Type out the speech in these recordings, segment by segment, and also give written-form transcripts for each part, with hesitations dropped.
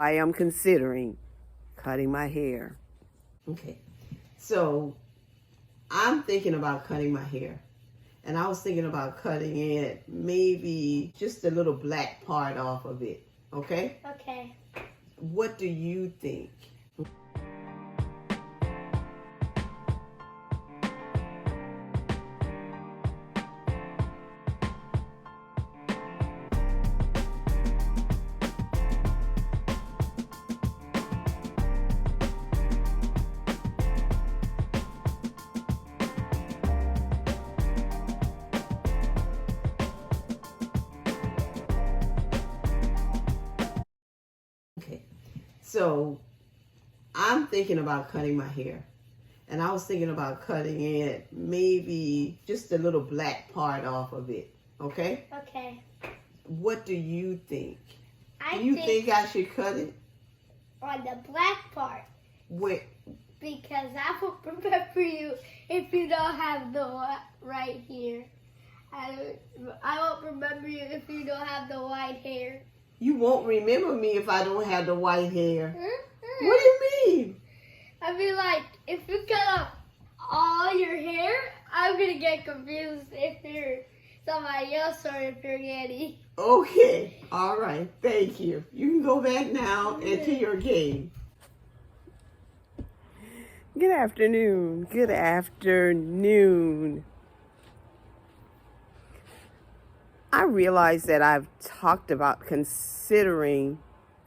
I am considering cutting my hair. Okay, so I'm thinking about cutting my hair. And I was thinking about cutting it, maybe just a little black part off of it. Okay? Okay. What do you think? Okay, so I'm thinking about cutting my hair. And I was thinking about cutting it, maybe just a little black part off of it. Okay? Okay. What do you think? I Do you think I should cut it? on the black part Where? because I won't remember you if you don't have the right here. I won't remember you if you don't have the white hair. You won't remember me if I don't have the white hair. What do you mean? I mean, like, if you cut off all your hair, I'm gonna get confused if you're somebody else or if you're Annie. Okay, all right, thank you. You can go back now into your game. Good afternoon. Good afternoon. I realize that I've talked about considering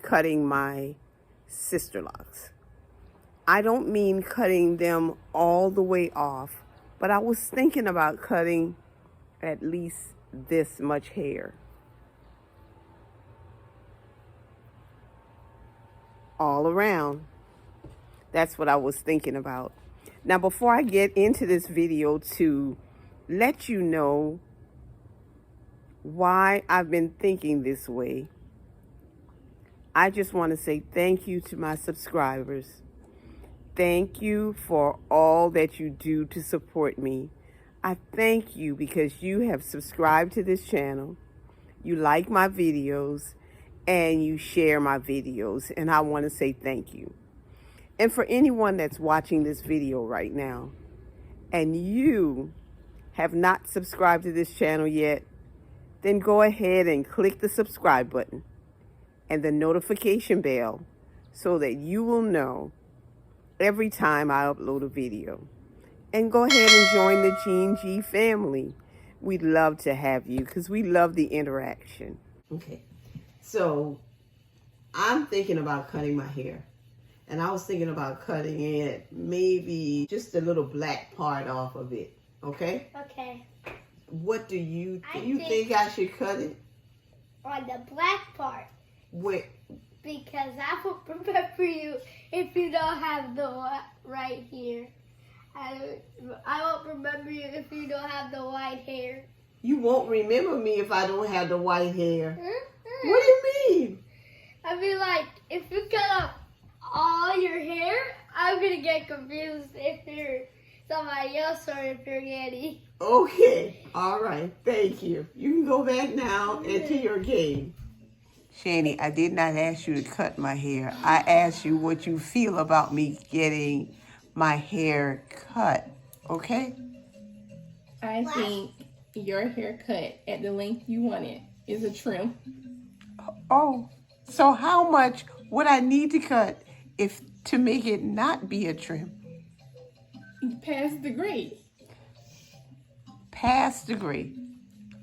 cutting my Sisterlocks. I don't mean cutting them all the way off, but I was thinking about cutting at least this much hair. All around. That's what I was thinking about. Now, before I get into this video to let you know why I've been thinking this way, I just want to say thank you to my subscribers. Thank you for all that you do to support me. I thank you because you have subscribed to this channel, you like my videos, and you share my videos, and I want to say thank you. And for anyone that's watching this video right now, and you have not subscribed to this channel yet, then go ahead and click the subscribe button and the notification bell so that you will know every time I upload a video. And go ahead and join the Gene G family. We'd love to have you because we love the interaction. Okay, so I'm thinking about cutting my hair. And I was thinking about cutting it, maybe just a little black part off of it. Okay? Okay. What do you think? You think I should cut it? On the black part Where? because I won't remember you if you don't have the right here. I won't remember you if you don't have the white hair. You won't remember me if I don't have the white hair. What do you mean? I mean, like, if you cut off all your hair, I'm gonna get confused if you're somebody else or if you're Annie. Okay, all right, thank you. You can go back now into your game. Shani, I did not ask you to cut my hair. I asked you what you feel about me getting my hair cut, okay? I think your haircut at the length you want it is a trim. Oh, so how much would I need to cut if to make it not be a trim? Past the grade. Past the grade.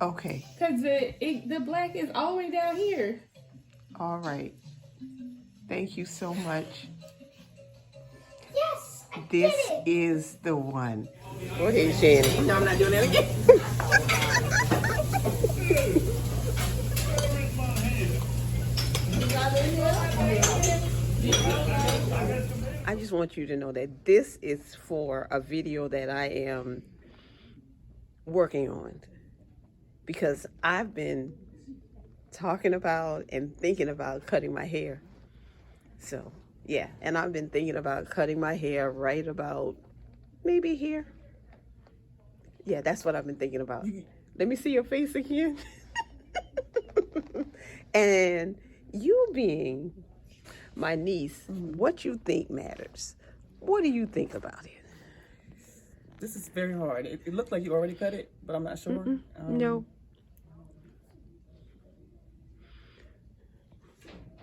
Okay, Because the black is all the way down here. all right. Thank you so much. Yes, I This did it. is the one. Go ahead, Shani. No, I'm not doing that again. I just want you to know that this is for a video that I am working on because I've been talking about and thinking about cutting my hair. So, yeah, and I've been thinking about cutting my hair right about maybe here. Yeah, that's what I've been thinking about. Let me see your face again. And you being my niece what you think matters. What do you think about it? This is very hard. It looked like you already cut it, but I'm not sure. No.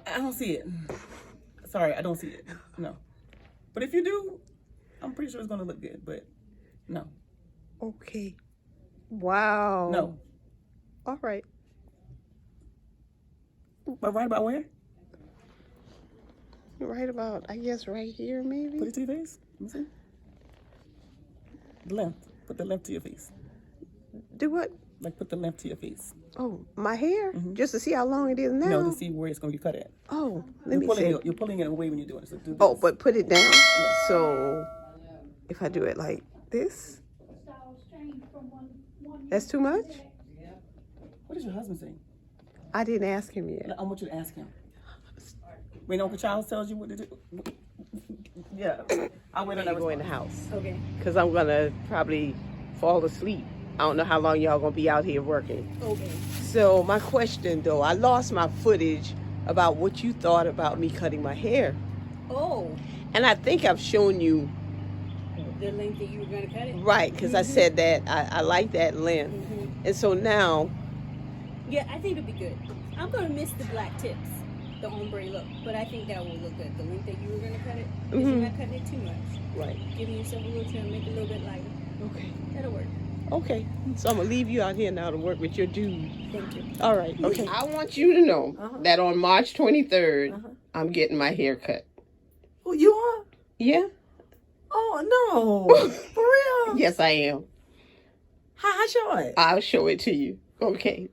I don't see it. Sorry, I don't see it. No. But if you do, I'm pretty sure it's going to look good, but no. Okay. Wow. No. All right. But right about where? Right about, I guess, right here, maybe. Put it to your face. Let me see. The length. Put the length to your face. Do what? Like, put the length to your face. Oh, my hair? Just to see how long it is now? No, to see where it's going to be cut at. Oh, let me see. You're pulling it away when you're doing it. So do this. Oh, but put it down. So if I do it like this, that's too much? What does your husband say? I didn't ask him yet. I want you to ask him. When Uncle Charles tells you what to do. Yeah. I'll wait on that. Go in the house. Okay. Because I'm going to probably fall asleep. I don't know how long y'all going to be out here working. Okay. So my question, though, I lost my footage about what you thought about me cutting my hair. Oh, And I think I've shown you, the length that you were going to cut it? right, because I said that I like that length. And so now, Yeah, I think it'll be good. I'm going to miss the black tips, the ombre look, but I think that will look good. The length that you were going to cut it, because you're not cutting it too much. right, Giving yourself a little trim, make it a little bit lighter. okay. That'll work. Okay, so I'm going to leave you out here now to work with your dude. Thank you. All right, okay. I want you to know that on March 23rd, I'm getting my hair cut. Oh, you are? Yeah? Oh, no. For real? Yes, I am. How I show it? I'll show it to you. Okay.